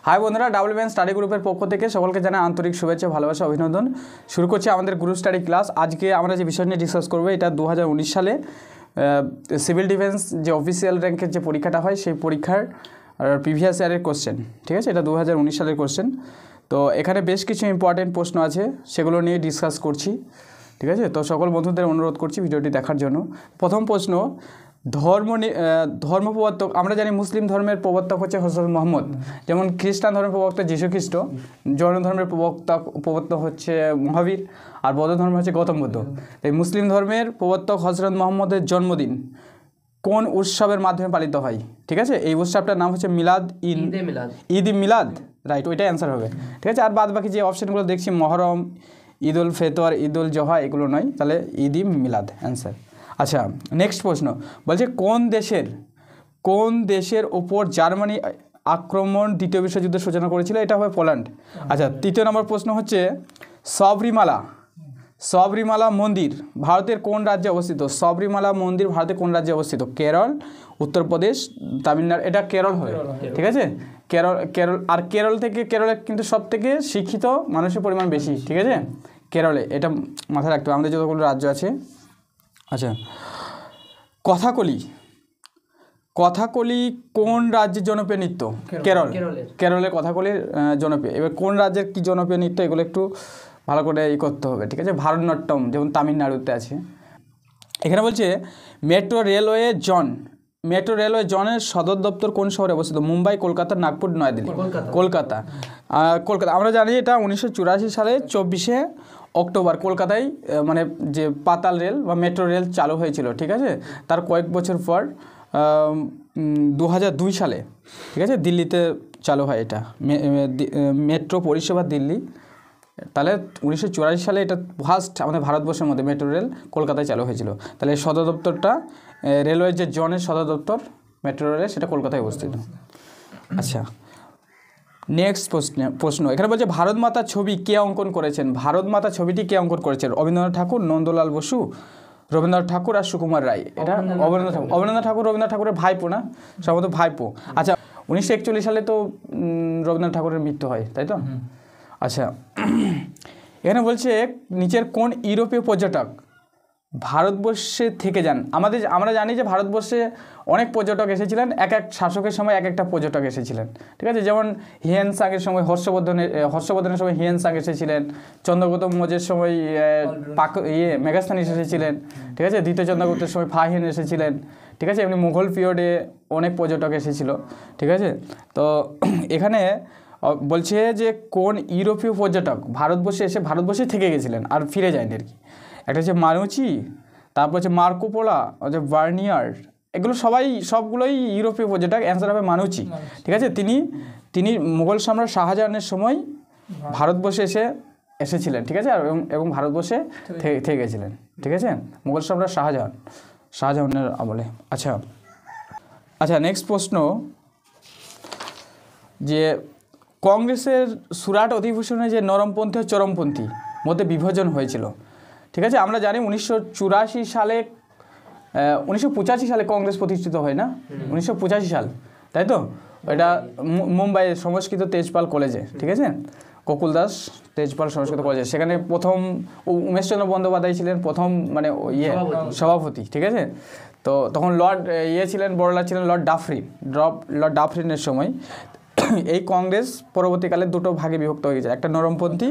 High বন্ধুরা, WN study গ্রুপের পক্ষ থেকে সকলকে জানাই আন্তরিক শুভেচ্ছা, ভালোবাসা, অভিনন্দন। শুরু করছি আমাদের গ্রুপ স্টাডি ক্লাস। আজকে আমরা যে বিষয় নিয়ে ডিসকাস করবো, এটা 2019 সালে সিভিল ডিফেন্স যে অফিসিয়াল র্যাঙ্কের যে পরীক্ষাটা হয়, সেই পরীক্ষার প্রিভিয়াস ইয়ারের কোশ্চেন। ঠিক আছে, এটা 2019 সালের কোশ্চেন। তো এখানে বেশ কিছু ইম্পর্টেন্ট প্রশ্ন আছে, সেগুলো নিয়ে ডিসকাস করছি। ঠিক আছে, তো সকল বন্ধুদের অনুরোধ করছি ভিডিওটি দেখার জন্য। প্রথম প্রশ্ন, ধর্ম প্রবর্তক, আমরা জানি মুসলিম ধর্মের প্রবর্তক হচ্ছে হযরত মুহাম্মদ, যেমন খ্রিস্টান ধর্মের প্রবর্তক যীশু খ্রিস্ট, জৈন ধর্মের প্রবর্তক হচ্ছে মহাবীর, আর বৌদ্ধ ধর্ম হচ্ছে গৌতম বুদ্ধ। এই মুসলিম ধর্মের প্রবর্তক হযরত মুহাম্মদের জন্মদিন কোন উৎসবের মাধ্যমে পালিত হয়? ঠিক আছে, এই উৎসবটার নাম হচ্ছে ঈদ ই মিলাদ, রাইট, ওইটাই অ্যান্সার হবে। ঠিক আছে, আর বাদ বাকি যে অপশানগুলো দেখছি, মহরম, ঈদ উল ফিতর, ঈদ উল জোহা, এগুলো নয়, তাহলে ঈদ ই মিলাদ অ্যান্সার। আচ্ছা, নেক্সট প্রশ্ন বলছে কোন দেশের ওপর জার্মানি আক্রমণ দ্বিতীয় বিশ্বযুদ্ধের সূচনা করেছিল? এটা হবে পোল্যান্ড। আচ্ছা, তৃতীয় নম্বর প্রশ্ন হচ্ছে সবরিমালা মন্দির ভারতের কোন রাজ্যে অবস্থিত? সবরিমালা মন্দির ভারতের কোন রাজ্যে অবস্থিত? কেরল, উত্তরপ্রদেশ, তামিলনাড়ু। এটা কেরল হবে। ঠিক আছে, কেরল। আর কেরলে কিন্তু সব থেকে শিক্ষিত মানুষের পরিমাণ বেশি। ঠিক আছে, কেরলে, এটা মাথায় রাখতে হবে আমাদের যতগুলো রাজ্য আছে। আচ্ছা, কথাকলি কোন রাজ্যের জনপ্রিয় নৃত্য? কেরলের কথাকলির জনপ্রিয়। এবার কোন রাজ্যের কি জনপ্রিয় নৃত্য, এগুলো একটু ভালো করে করতে হবে। ঠিক আছে, ভারতনাট্যম যেমন তামিলনাড়ুতে আছে। এখানে বলছে মেট্রো রেলওয়ে জনের সদর দপ্তর কোন শহরে অবস্থিত? মুম্বাই, কলকাতা, নাগপুর, নয়াদিল্লি। কলকাতা। আমরা জানি এটা 1984 সালে 24শে অক্টোবর কলকাতায় মানে যে পাতাল রেল বা মেট্রো রেল চালু হয়েছিল। ঠিক আছে, তার কয়েক বছর পর 2002 সালে, ঠিক আছে, দিল্লিতে চালু হয় এটা মেট্রো পরিষেবা দিল্লি। তাহলে 1984 সালে এটা ফার্স্ট আমাদের ভারতবর্ষের মধ্যে মেট্রো রেল কলকাতায় চালু হয়েছিল। তাহলে সদর দপ্তরটা, রেলওয়ের যে জনের সদর দপ্তর মেট্রো রেলের, সেটা কলকাতায় অবস্থিত। আচ্ছা, নেক্সট প্রশ্ন এখানে বলছে ভারত মাতা ছবি কে অঙ্কন করেছেন? ভারত মাতা ছবিটি কে অঙ্কন করেছেন? রবীন্দ্রনাথ ঠাকুর, নন্দলাল বসু, রবীন্দ্রনাথ ঠাকুর আর সুকুমার রায়। এটা অবনীন্দ্রনাথ ঠাকুর রবীন্দ্রনাথ ঠাকুরের ভাইপো, না সম্ভবত ভাইপো। আচ্ছা, 1941 সালে তো রবীন্দ্রনাথ ঠাকুরের মৃত্যু হয়, তাই তো? আচ্ছা, এখানে বলছে নিচের কোন ইউরোপীয় পর্যটক ভারতবর্ষে থেকে যান? আমরা জানি যে ভারতবর্ষে অনেক পর্যটক এসেছিলেন, এক এক শাসকের সময় এক একটা পর্যটক এসেছিলেন। ঠিক আছে, যেমন হিয়েনসাংয়ের সময় হর্ষবর্ধনের সময় হিয়েনসাং এসেছিলেন, চন্দ্রগুপ্ত মৌর্যের সময় মেগাস্থানিস এসেছিলেন। ঠিক আছে, দ্বিতীয় চন্দ্রগুপ্তের সময় ফাহিন এসেছিলেন। ঠিক আছে, এমনি মুঘল পিরিয়ডে অনেক পর্যটক এসেছিল। ঠিক আছে, তো এখানে বলছে যে কোন ইউরোপীয় পর্যটক ভারতবর্ষে এসে ভারতবর্ষে থেকে গেছিলেন আর ফিরে যায়নি আর কি। একটা হচ্ছে মানুচি, তারপর হচ্ছে মার্কো পোলো, হচ্ছে বার্নিয়ার, এগুলো সবগুলোই ইউরোপীয় পর্যটক। অ্যান্সার হবে মানুচি। ঠিক আছে, তিনি মুঘল সম্রাট শাহজাহানের সময় ভারতবর্ষে এসেছিলেন। ঠিক আছে, এবং ভারতবর্ষে থেকে গেছিলেন। ঠিক আছে, মুঘল সম্রাট শাহজাহানের আমলে। আচ্ছা, নেক্সট প্রশ্ন যে কংগ্রেসের সুরাট অধিবেশনে যে নরমপন্থী ও চরমপন্থী মধ্যে বিভাজন হয়েছিল। ঠিক আছে, আমরা জানি 1985 সালে কংগ্রেস প্রতিষ্ঠিত হয়, না? 1985 সাল, তাই তো? এটা মুম্বাইয়ের সংস্কৃত তেজপাল কলেজে। ঠিক আছে, গোকুল দাস তেজপাল সংস্কৃত কলেজে, সেখানে প্রথম উমেশচন্দ্র বন্দ্যোপাধ্যায় ছিলেন প্রথম মানে সভাপতি। ঠিক আছে, তো তখন বড়লাট ছিলেন লর্ড ডাফরিনের সময়। এই কংগ্রেস পরবর্তীকালে দুটো ভাগে বিভক্ত হয়ে গেছে, একটা নরমপন্থী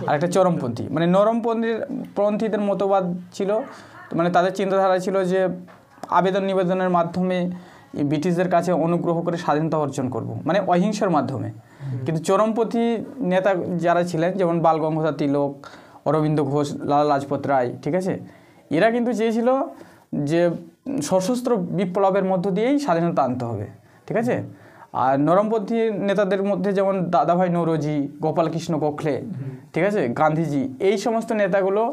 আর একটা চরমপন্থী। মানে নরমপন্থীদের মতবাদ ছিল, মানে তাদের চিন্তাধারা ছিল যে আবেদন নিবেদনের মাধ্যমে ব্রিটিশদের কাছে অনুগ্রহ করে স্বাধীনতা অর্জন করব, মানে অহিংসার মাধ্যমে। কিন্তু চরমপন্থী নেতা যারা ছিলেন, যেমন বাল গঙ্গাধর তিলক, অরবিন্দ ঘোষ, লালা লাজপত রায়, ঠিক আছে, এরা কিন্তু চেয়েছিল যে সশস্ত্র বিপ্লবের মধ্য দিয়েই স্বাধীনতা আনতে হবে। ঠিক আছে, আর নরমপন্থী নেতাদের মধ্যে যেমন দাদাভাই নৌরোজি, গোপালকৃষ্ণ গোখলে, ঠিক আছে, গান্ধীজি, এই সমস্ত নেতাগুলো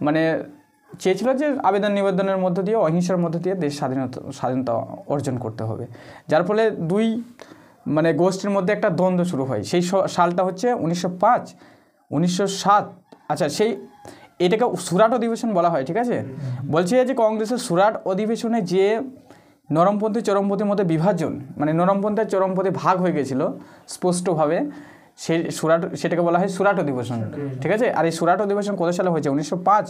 মানে চেয়েছিল যে আবেদন নিবেদনের মধ্য দিয়ে, অহিংসার মধ্য দিয়ে দেশ স্বাধীনতা অর্জন করতে হবে। যার ফলে দুই মানে গোষ্ঠীর মধ্যে একটা দ্বন্দ্ব শুরু হয়। সেই সালটা হচ্ছে 1905, 1907। আচ্ছা, এটাকে সুরাট অধিবেশন বলা হয়। ঠিক আছে, বলছে যে কংগ্রেসের সুরাট অধিবেশনে যে নরমপন্থী চরমপন্থীর মধ্যে বিভাজন, মানে নরমপন্থী আর চরমপন্থী ভাগ হয়ে গেছিলো স্পষ্টভাবে, সেটাকে বলা হয় সুরাট অধিবেশন। ঠিক আছে, আর এই সুরাট অধিবেশন কত সালে হয়েছে? 1905,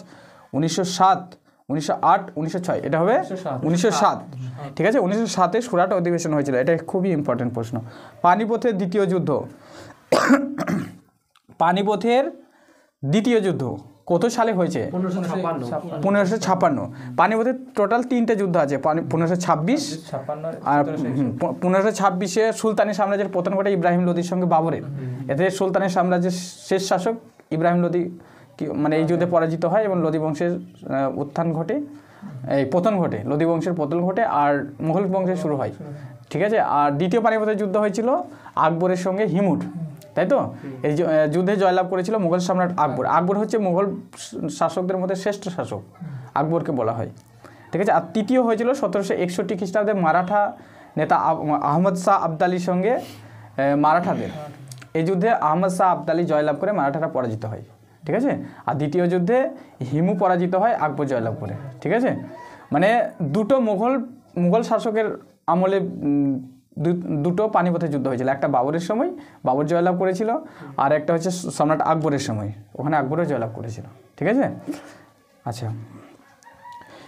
1907, 1908, 1906, এটা হবে 1907। ঠিক আছে, 1907-এ সুরাট অধিবেশন হয়েছিল। এটা খুবই ইম্পর্টেন্ট প্রশ্ন। পানিপথের দ্বিতীয় যুদ্ধ, পানিপথের দ্বিতীয় যুদ্ধ কত সালে হয়েছে? 1556। পানিপথের টোটাল 3টে যুদ্ধ আছে, 1526 আর 1526-এ সুলতানি সাম্রাজ্যের পতন ঘটে ইব্রাহিম লোদির সঙ্গে বাবরের। এতে সুলতানি সাম্রাজ্যের শেষ শাসক ইব্রাহিম লোদি মানে এই যুদ্ধে পরাজিত হয় এবং লোদি বংশের উত্থান ঘটে, এই পতন ঘটে, লোদি বংশের পতন ঘটে আর মুঘল বংশের শুরু হয়। ঠিক আছে, আর দ্বিতীয় পানিপথের যুদ্ধ হয়েছিল আকবরের সঙ্গে হিমুর, তাই তো? এই যুদ্ধে জয়লাভ করেছিল মুঘল সম্রাট আকবর। আকবর হচ্ছে মুঘল শাসকদের মধ্যে শ্রেষ্ঠ শাসক, আকবরকে বলা হয়। ঠিক আছে, আর তৃতীয় হয়েছিল 1761 খ্রিস্টাব্দে মারাঠা নেতা আহমদ শাহ আবদালির সঙ্গে মারাঠাদের। এই যুদ্ধে আহমদ শাহ আবদালি জয়লাভ করে মারাঠারা পরাজিত হয়। ঠিক আছে, আর দ্বিতীয় যুদ্ধে হিমু পরাজিত হয়, আকবর জয়লাভ করে। ঠিক আছে, মানে দুটো মুঘল শাসকের আমলে দুটো পানিপথের যুদ্ধ হয়েছিল। একটা বাবরের সময়, বাবর জয়লাভ করেছিল, আর একটা হচ্ছে সম্রাট আকবরের সময়, ওখানে আকবরও জয়লাভ করেছিল। ঠিক আছে, আচ্ছা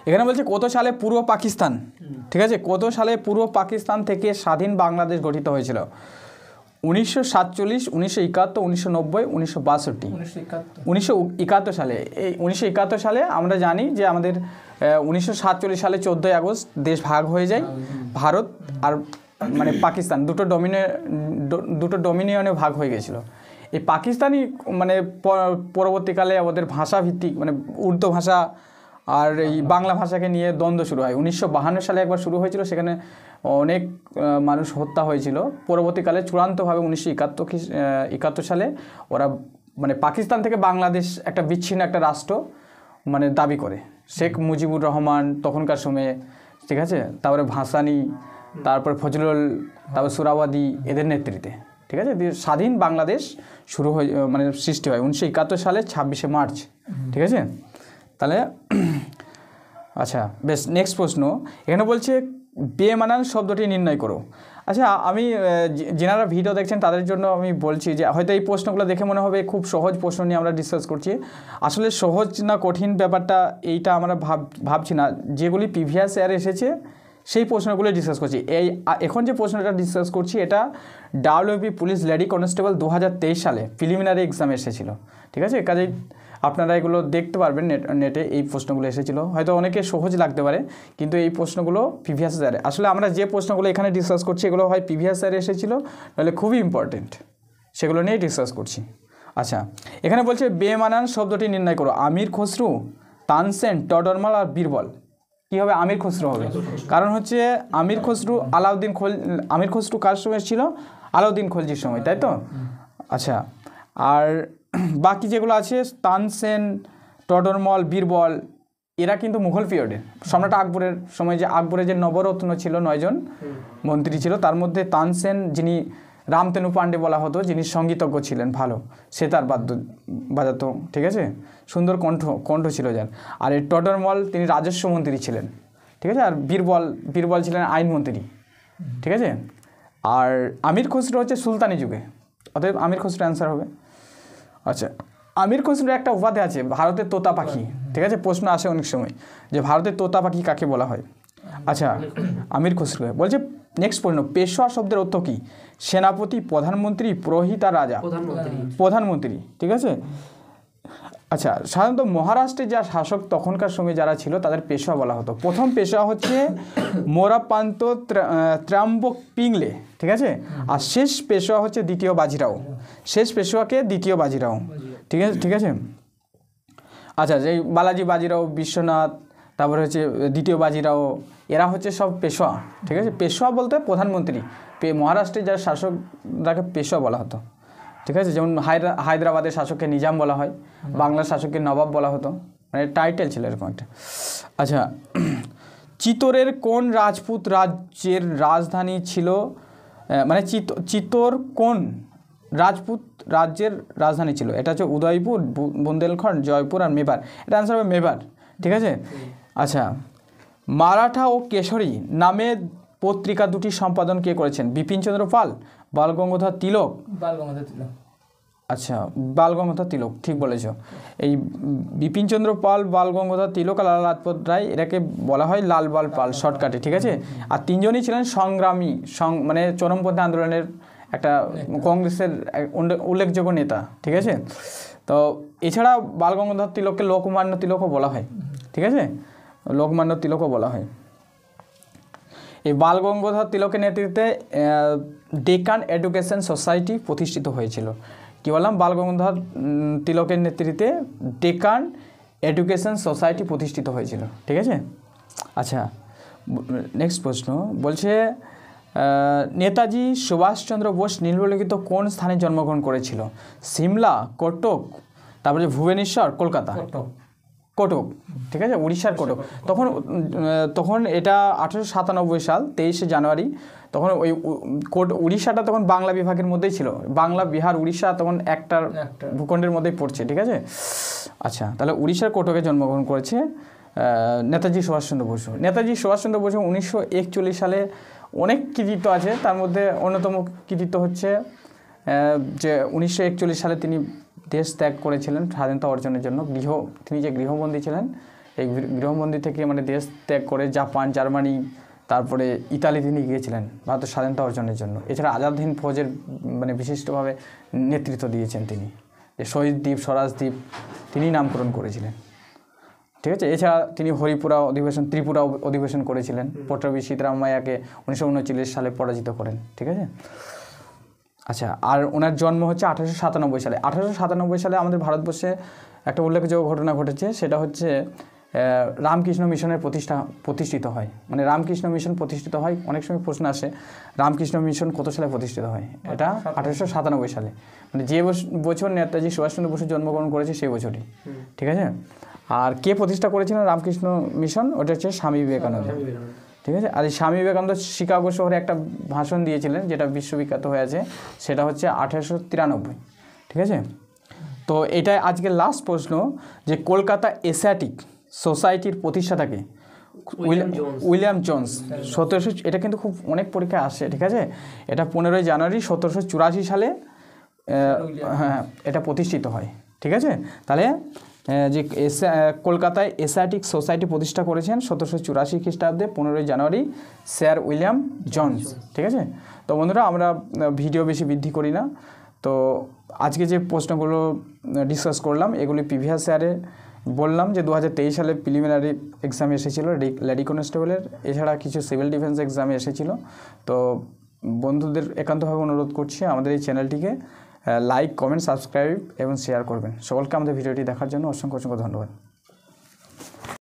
এখানে বলছে কত সালে পূর্ব পাকিস্তান, ঠিক আছে, কত সালে পূর্ব পাকিস্তান থেকে স্বাধীন বাংলাদেশ গঠিত হয়েছিল? 1947, 1971, 1990, 1962। 1971 সালে। এই 1971 সালে আমরা জানি যে আমাদের 1947 সালে 14ই আগস্ট দেশ ভাগ হয়ে যায়, ভারত আর মানে পাকিস্তান দুটো ডমিনিয়নে ভাগ হয়ে গেছিলো। এই পাকিস্তানি মানে পরবর্তীকালে আমাদের ভাষা ভিত্তিক মানে উর্দু ভাষা আর এই বাংলা ভাষাকে নিয়ে দ্বন্দ্ব শুরু হয়। 1952 সালে একবার শুরু হয়েছিল, সেখানে অনেক মানুষ হত্যা হয়েছিল। পরবর্তীকালে চূড়ান্তভাবে 1971 সালে ওরা মানে পাকিস্তান থেকে বাংলাদেশ একটা বিচ্ছিন্ন একটা রাষ্ট্র মানে দাবি করে। শেখ মুজিবুর রহমান তখনকার সময়ে, ঠিক আছে, তারপরে ভাসানী, তারপর ফজলুল, তারপর সুরাওয়াদি, এদের নেতৃত্বে, ঠিক আছে, স্বাধীন বাংলাদেশ শুরু হয় মানে সৃষ্টি হয় 1971 সালে 26শে মার্চ। ঠিক আছে, তাহলে আচ্ছা বেশ, নেক্সট প্রশ্ন এখানে বলছে বেমানান শব্দটি নির্ণয় করো। আচ্ছা, আমি যারা ভিডিও দেখছেন তাদের জন্য আমি বলছি যে হয়তো এই প্রশ্নগুলো দেখে মনে হবে খুব সহজ প্রশ্ন নিয়ে আমরা ডিসকাস করছি। আসলে সহজ না কঠিন ব্যাপারটা এইটা আমরা ভাবছি না। যেগুলি প্রিভিয়াস ইয়ার এসেছে সেই প্রশ্নগুলো ডিসকাস করছি। এখন যে প্রশ্নটা ডিসকাস করছি এটা ডাব্লিউপি পুলিশ লেডি কনস্টেবল 2023 সালে প্রিলিমিনারি এক্সাম এসেছিল। ঠিক আছে, কাজেই আপনারা এগুলো দেখতে পারবেন নেটে, এই প্রশ্নগুলো এসেছিল। হয়তো অনেকে সহজ লাগতে পারে, কিন্তু এই প্রশ্নগুলো প্রিভিয়াস ইয়ারে, আসলে আমরা যে প্রশ্নগুলো এখানে ডিসকাস করছি এগুলো হয় প্রিভিয়াস ইয়ারে এসেছিলো, নাহলে খুবই ইম্পর্টেন্ট, সেগুলো নিয়েই ডিসকাস করছি। আচ্ছা, এখানে বলছে বেমানান শব্দটি নির্ণয় করো। আমির খসরু, তানসেন, টডরমাল আর বীরবল। কী হবে? আমির খসরু হবে, কারণ হচ্ছে আমির খসরু কার সময় ছিল? আলাউদ্দিন খলজির সময়, তাই তো? আচ্ছা, আর বাকি যেগুলো আছে তানসেন, টডরমল, বীরবল, এরা কিন্তু মুঘল পিরিয়ডে সম্রাট আকবরের সময়, যে আকবরের যে নবরত্ন ছিল 9 জন মন্ত্রী ছিল, তার মধ্যে তানসেন, যিনি রামতেনু পাণ্ডে বলা হতো, যিনি সঙ্গীতজ্ঞ ছিলেন, ভালো সেতার বাজাতো, ঠিক আছে, সুন্দর কণ্ঠ ছিল যার। আর এই টডরমল তিনি রাজস্ব মন্ত্রী ছিলেন, ঠিক আছে। আর বীরবল ছিলেন আইনমন্ত্রী, ঠিক আছে। আর আমির খসরু হচ্ছে সুলতানি যুগে, অতএব আমির খসরু অ্যান্সার হবে। আচ্ছা, আমির খসরুর একটা উপাধি আছে ভারতের তোতা পাখি, ঠিক আছে, প্রশ্ন আসে অনেক সময় যে ভারতের তোতা পাখি কাকে বলা হয়। আচ্ছা, আমির খসরু বলছে। নেক্সট প্রশ্ন, পেশোয়া শব্দের অর্থ কী? সেনাপতি, প্রধানমন্ত্রী, পুরোহিত আর রাজা? প্রধানমন্ত্রী, ঠিক আছে। আচ্ছা, সাধারণত মহারাষ্ট্রে যা শাসক তখনকার সময় যারা ছিল তাদের পেশোয়া বলা হতো। প্রথম পেশোয়া হচ্ছে মোরাপান্ত ত্র্যম্বক পিংলে, ঠিক আছে। আর শেষ পেশোয়া হচ্ছে দ্বিতীয় বাজিরাও, শেষ পেশোয়াকে দ্বিতীয় বাজিরাও, ঠিক আছে। আচ্ছা, যে বালাজি বাজিরাও, বিশ্বনাথ, তারপরে হচ্ছে দ্বিতীয় বাজিরাও, এরা হচ্ছে সব পেশোয়া, ঠিক আছে। পেশোয়া বলতে প্রধানমন্ত্রী, মহারাষ্ট্রের যারা শাসক তাকে পেশোয়া বলা হতো, ঠিক আছে। যেমন হায়দ্রাবাদের শাসককে নিজাম বলা হয়, বাংলার শাসককে নবাব বলা হতো, মানে টাইটেল ছিল এরকম একটা। আচ্ছা, চিতোরের কোন রাজপুত রাজ্যের রাজধানী ছিল? মানে চিতোর কোন রাজপুত রাজ্যের রাজধানী ছিল? এটা হচ্ছে উদয়পুর, বুন্দেলখণ্ড, জয়পুর আর মেবার। এটা অ্যান্সার হবে মেবার, ঠিক আছে। আচ্ছা, মারাঠা ও কেশরী নামে পত্রিকা দুটি সম্পাদন কে করেছেন? বিপিনচন্দ্র পাল, বালগঙ্গাধর তিলক? বালগঙ্গাধর তিলক। আচ্ছা, বালগঙ্গাধর তিলক, ঠিক বলেছ। এই বিপিনচন্দ্র পাল, বালগঙ্গাধর তিলক আর লালা লাজপত রায়, এটাকে বলা হয় লাল বাল পাল শর্টকাটে, ঠিক আছে। আর তিনজনই ছিলেন সংগ্রামী, মানে চরমপন্থী আন্দোলনের একটা কংগ্রেসের উল্লেখযোগ্য নেতা, ঠিক আছে। তো এছাড়া বালগঙ্গাধর তিলককে লোকমান্য তিলকও বলা হয়, ঠিক আছে, লোকমান্য তিলকও বলা হয়। এই বালগঙ্গাধর তিলকের নেতৃত্বে ডেকান এডুকেশন সোসাইটি প্রতিষ্ঠিত হয়েছিল। কী বললাম? বালগঙ্গাধর তিলকের নেতৃত্বে ডেকান এডুকেশন সোসাইটি প্রতিষ্ঠিত হয়েছিল, ঠিক আছে। আচ্ছা, নেক্সট প্রশ্ন বলছে নেতাজি সুভাষচন্দ্র বোস নিম্নলিখিত কোন স্থানে জন্মগ্রহণ করেছিল? সিমলা, কটক, তারপরে ভুবনেশ্বর, কলকাতা? কটক, ঠিক আছে, উড়িষ্যার কটক। তখন এটা 1897 সাল 23শে জানুয়ারি। তখন ওই উড়িষ্যাটা তখন বাংলা বিভাগের মধ্যেই ছিল। বাংলা, বিহার, উড়িষ্যা তখন একটা ভূখণ্ডের মধ্যেই পড়ছে, ঠিক আছে। আচ্ছা, তাহলে উড়িষ্যার কটকে জন্মগ্রহণ করেছে নেতাজি সুভাষচন্দ্র বসু। নেতাজি সুভাষচন্দ্র বসু 1941 সালে অনেক কৃতিত্ব আছে, তার মধ্যে অন্যতম কৃতিত্ব হচ্ছে যে 1941 সালে তিনি দেশ ত্যাগ করেছিলেন স্বাধীনতা অর্জনের জন্য। তিনি যে গৃহবন্দী ছিলেন, এই গৃহবন্দী থেকে মানে দেশ ত্যাগ করে জাপান, জার্মানি, তারপরে ইতালি তিনি গিয়েছিলেন ভারতের স্বাধীনতা অর্জনের জন্য। এছাড়া আজাদ হিন্দ ফৌজের মানে বিশিষ্টভাবে নেতৃত্ব দিয়েছেন তিনি, যে শহীদ দ্বীপ, স্বরাজ দ্বীপ তিনি নামকরণ করেছিলেন, ঠিক আছে। এছাড়া তিনি ত্রিপুরা অধিবেশন করেছিলেন, পট্টাভি সিদ্ধরামাইয়াকে 1939 সালে পরাজিত করেন, ঠিক আছে। আচ্ছা, আর ওনার জন্ম হচ্ছে 1897 সালে। 1897 সালে আমাদের ভারতবর্ষে একটা উল্লেখযোগ্য ঘটনা ঘটেছে, সেটা হচ্ছে রামকৃষ্ণ মিশনের প্রতিষ্ঠিত হয়। মানে রামকৃষ্ণ মিশন প্রতিষ্ঠিত হয়। অনেক সময় প্রশ্ন আসে রামকৃষ্ণ মিশন কত সালে প্রতিষ্ঠিত হয়? এটা 1897 সালে, মানে যে বছর নেতাজি সুভাষচন্দ্র বসু জন্মগ্রহণ করেছে সেই বছরই, ঠিক আছে। আর কে প্রতিষ্ঠা করেছিলেন রামকৃষ্ণ মিশন? ওটা হচ্ছে স্বামী বিবেকানন্দ, ঠিক আছে। আর এই স্বামী বিবেকানন্দ শিকাগো শহরে একটা ভাষণ দিয়েছিলেন, যেটা বিশ্ববিখ্যাত হয়ে আছে, সেটা হচ্ছে 1893, ঠিক আছে। তো এটাই আজকের লাস্ট প্রশ্ন, যে কলকাতা এশিয়াটিক সোসাইটির প্রতিষ্ঠাতাকে? William Jones. 1700, এটা কিন্তু খুব অনেক পরীক্ষায় আসে, ঠিক আছে। এটা 15ই জানুয়ারি 1784 সালে হ্যাঁ এটা প্রতিষ্ঠিত হয়, ঠিক আছে। তাহলে যে কলকাতায় এশিয়াটিক সোসাইটি প্রতিষ্ঠা করেছেন 1784 খ্রিস্টাব্দে 15ই জানুয়ারি স্যার উইলিয়াম জোন্স, ঠিক আছে। তো বন্ধুরা, আমরা ভিডিও বেশি বৃদ্ধি করি না, তো আজকে যে প্রশ্নগুলো ডিসকাস করলাম এগুলি প্রিভিয়াস ইয়ারে বললাম যে 2023 সালে প্রিলিমিনারি এক্সামে এসেছিলো লেডি কনস্টেবলের, এছাড়া কিছু সিভিল ডিফেন্স এক্সামে এসেছিলো। তো বন্ধুদের একান্তভাবে অনুরোধ করছি আমাদের এই চ্যানেলটিকে লাইক, কমেন্ট, সাবস্ক্রাইব এবং শেয়ার করবেন। সকলকে আমাদের ভিডিওটি দেখার জন্য অসংখ্য ধন্যবাদ।